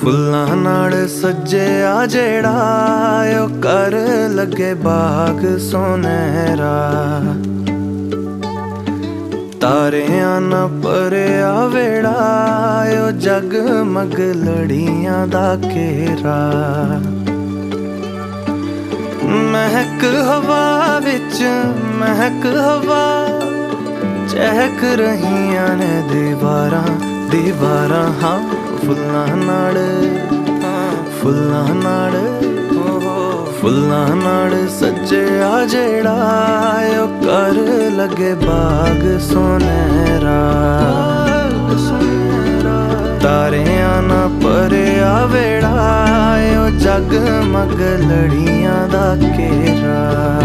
ਫੁੱਲਾਂ ਨਾਲ ਸਜਿਆ ਜਿਹੜਾ ਓ ਕਰ ਲੱਗੇ ਬਾਗ ਸੁਨਹਿਰਾ। ਤਾਰਿਆਂ ਨਾ ਭਰਿਆ ਵੇੜਾ ਓ ਜਗਮਗ ਲੜੀਆਂ ਦਾ ਘੇਰਾ। ਮਹਿਕ ਹਵਾ ਵਿੱਚ ਮਹਿਕ ਹਵਾ ਚਹਿਕ ਰਹੀਆਂ ਨੇ ਦੀਵਾਰਾਂ ਦੀਵਾਰਾਂ। ਹਾਂ ਫੁੱਲਾਂ ਨਾਲ ਫੁੱਲਾਂ ਨਾਲ ਫੁੱਲਾਂ ਨਾਲ ਸਜਿਆ ਜਿਹੜਾ ਓ ਕਰ ਲੱਗੇ ਬਾਗ ਸੁਨਹਿਰਾ। ਤਾਰਿਆਂ ਨਾ ਭਰਿਆ ਵੇੜਾ ਓ ਜਗਮਗ ਲੜੀਆਂ ਦਾ ਘੇਰਾ।